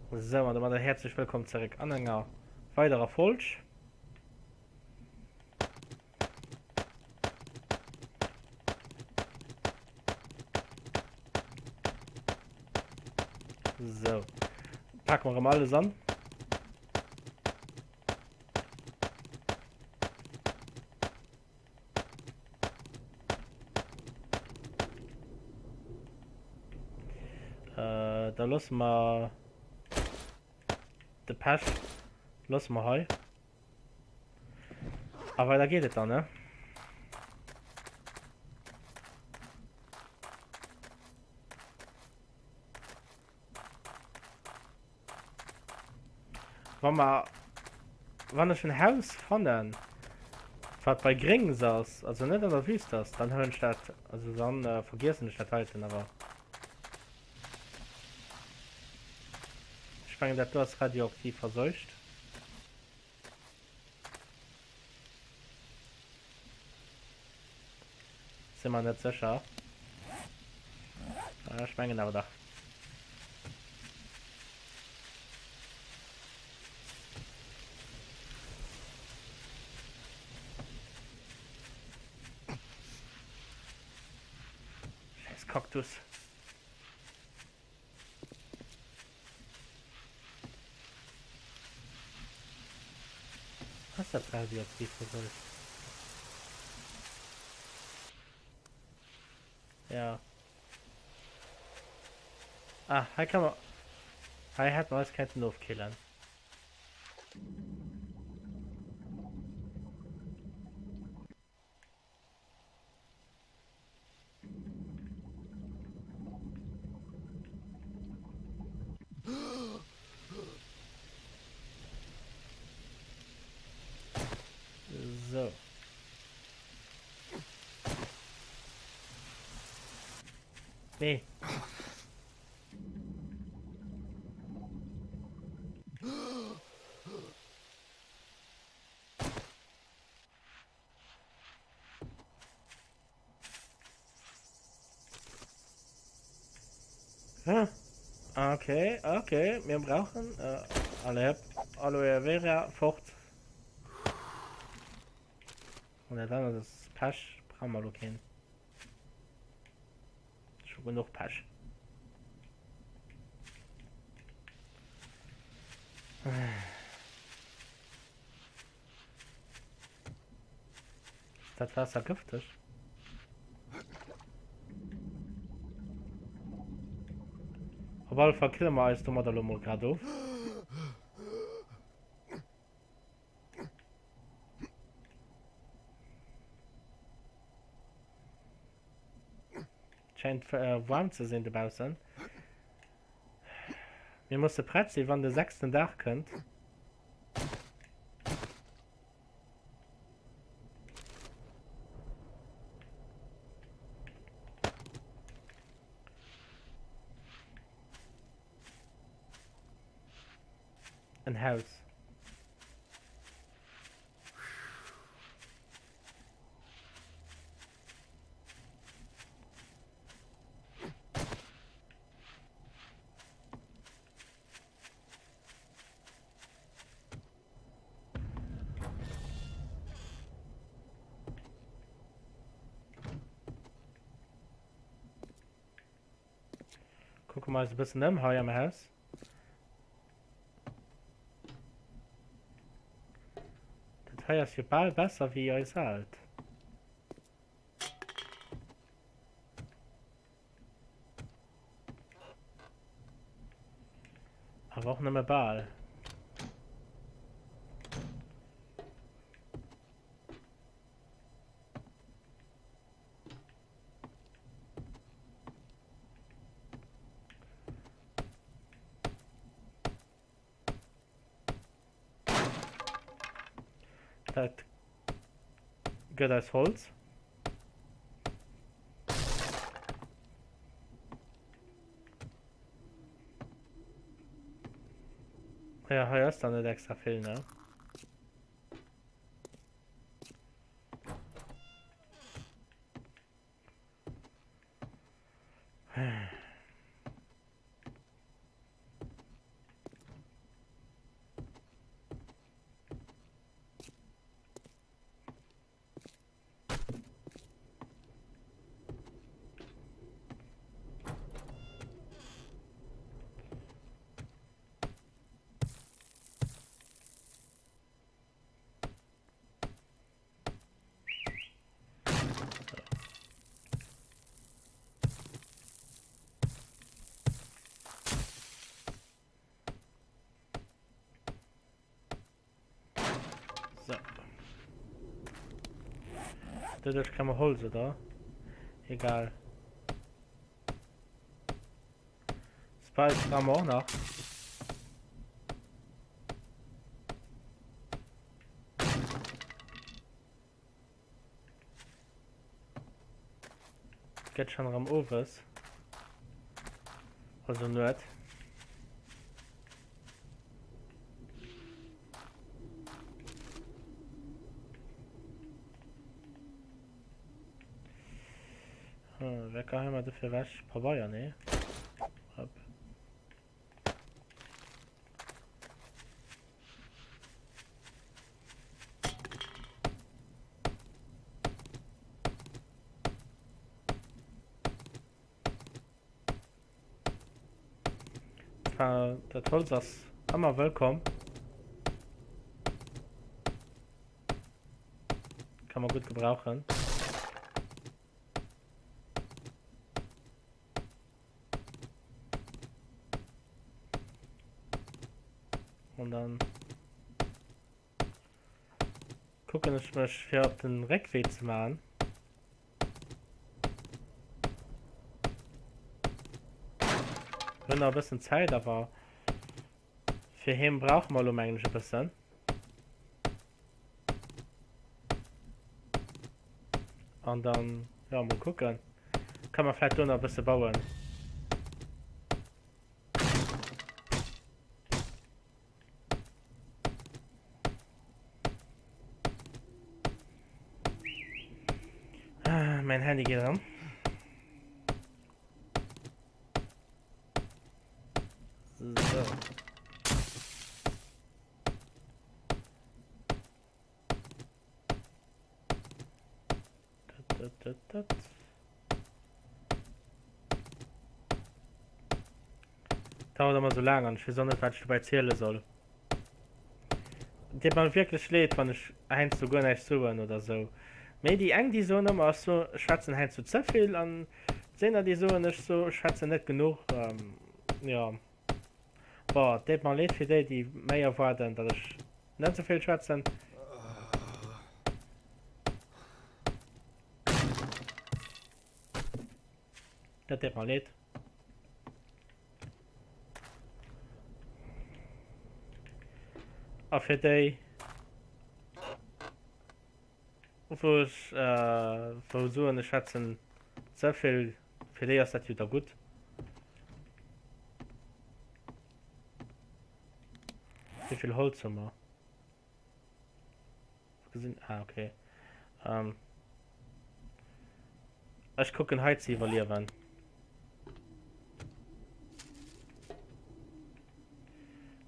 So, und damit herzlich willkommen zurück an einer weiterer Folge. So, packen wir mal alles an. Da lassen wir den Pass, lassen wir hier. Aber da geht es dann, ne? Wenn ich ein Haus fanden, was bei Gringen saß, also nicht an der Wüste ist, dann hören statt, also dann vergessen ich das halten, aber ich meine, dass du das radioaktiv verseucht. Sind wir nicht sicher. Ich meine aber doch. Scheiß Kaktus. Was ist das radioaktiv verseucht? Ja. Ah, hier kann man. Hier hat man als Ketten aufkillen. So. Nee. Ah, okay, okay. Wir brauchen Aloe Vera fort. Und dann das Pasch brauchen wir noch hin. Schon genug Pasch. Ist das Wasser giftig? Auf jeden Fall killen wir alles Tomaten mal gerade auf. Scheint warm zu sein draußen. Wir müssen bereit sein, wann der 6. Tag kommt. Ein Haus. Gucken wir mal ein bisschen im Heu am Haus. Das Heu ist für bald besser wie euch halt. Aber auch nicht mehr Ball. Das geht als Holz. Ja, hier ist dann nicht extra viel, ne? Dadurch kann man Holz, oder? Egal. Spice haben wir auch noch. Geht schon am Overs. Also nicht. Wer kann immer dafür was? Papaya, ne? Hopp. Der Holz ist immer willkommen. Kann man gut gebrauchen. Und dann gucken ich mich für den Reckweg zu machen. Wenn noch ein bisschen Zeit, aber für ihn braucht man eigentlich ein bisschen. Und dann, ja, mal gucken. Kann man vielleicht noch ein bisschen bauen. Mein Handy geht an. So. Dauert immer so lange und ich weiß auch nicht, was ich dabei erzählen soll. Die hat man wirklich lädt, wenn ich eins so gar nicht suchen oder so. Aber die eng die so immer so schwarzen halt zu zu viel an sehen die so nicht so schwarze nicht genug. Ja. Boah, das man lädt für die mehr erwarten, dass ich nicht so viel schwarzen. Das man lädt. Auf für die wo ich versuche eine Schatzen sehr viel für die ist das wieder gut. Wie viel Holz haben wir? Ah, okay. Ich gucke in Heiz evaluieren.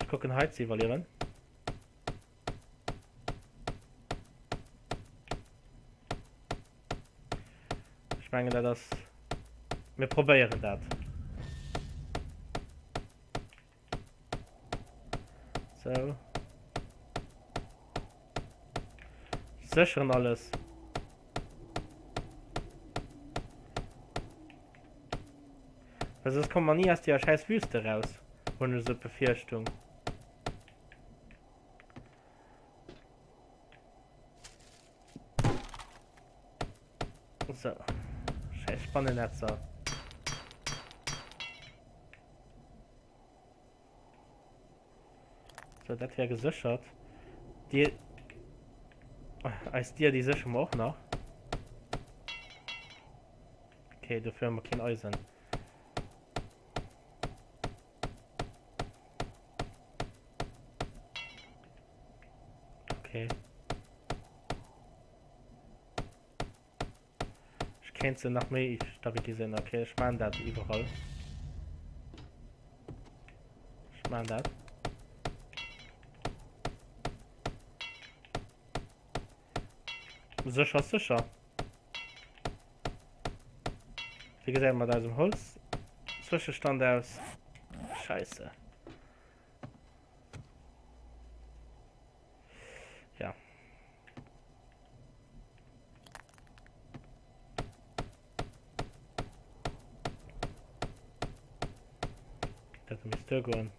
Ich gucke in Heiz evaluieren. Ich meine, das. Wir probieren das. So. Sichern alles. Also es kommt man nie aus der scheiß Wüste raus. Ohne so Befürchtung. So. Scheiß Spannennetzer. So, das wäre gesichert. Die. Als dir die Sicherung auch noch. Okay, dafür haben wir kein Eisen. Okay. Ich kenne sie nach mir, da habe ich gesehen. Okay, ich meine das überall. Ich meine das. Sicher, sicher. Wie gesagt, mal da ist im Holz. Zwischenstand aus. Scheiße. Ja. Das müsste gehen.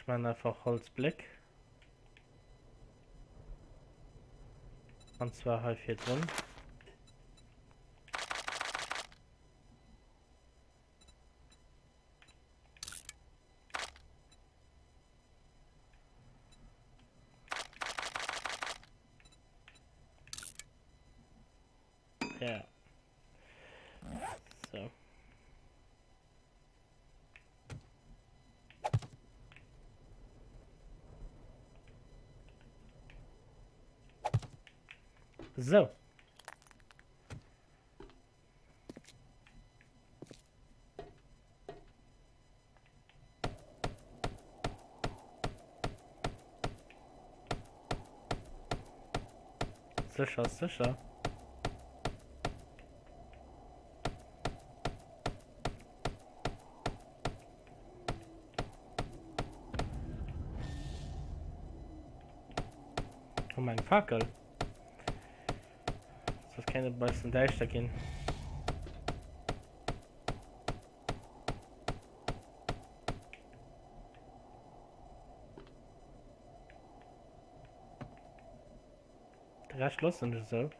Ich meine einfach Holzblick. Und zwar halt hier drin. Ja. So. So. Sicher, sicher. Oh mein Fackel. Das keine besten Deichter gehen. Der Schloss und so.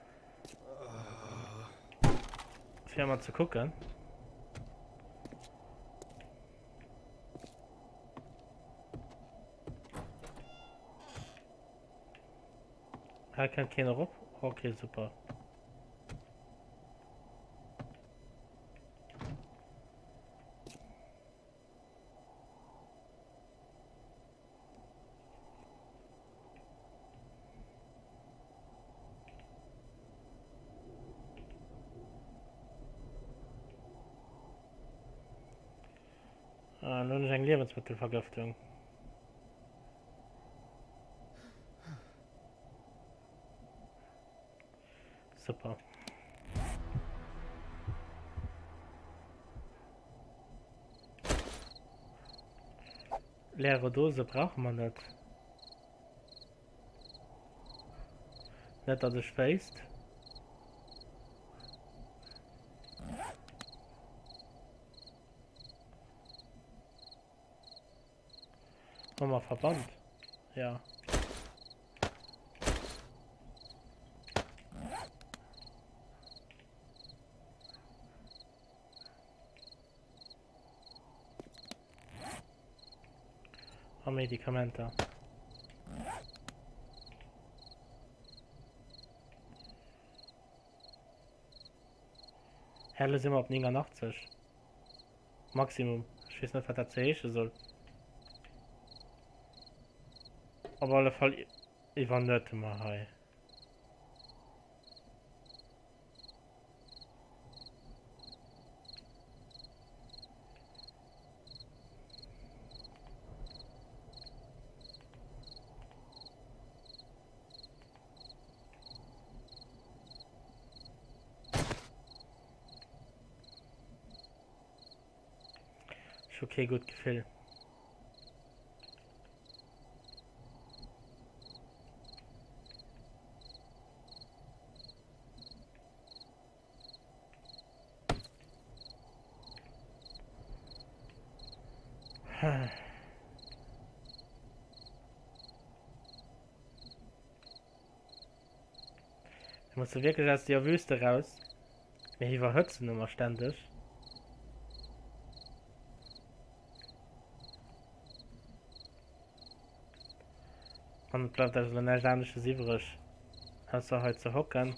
Für mal zu gucken. Kann keiner rum. Okay, super. Nur nicht eine Lebensmittelvergiftung. Super. Leere Dose braucht man nicht. Nicht, dass es weißt. Nochmal Verband. Ja. Medikamente. Helle sind wir auf 89. Maximum. Ich weiß nicht, was das heißen soll. Aber auf alle Fall, ich war nicht mehr hier. Ist okay, gut Gefühl. Ich muss wirklich aus der Wüste raus. Mir hier verhützen immer ständig. Und bleibt also eine ärmliche Sieverisch. Hast du heute zu hocken?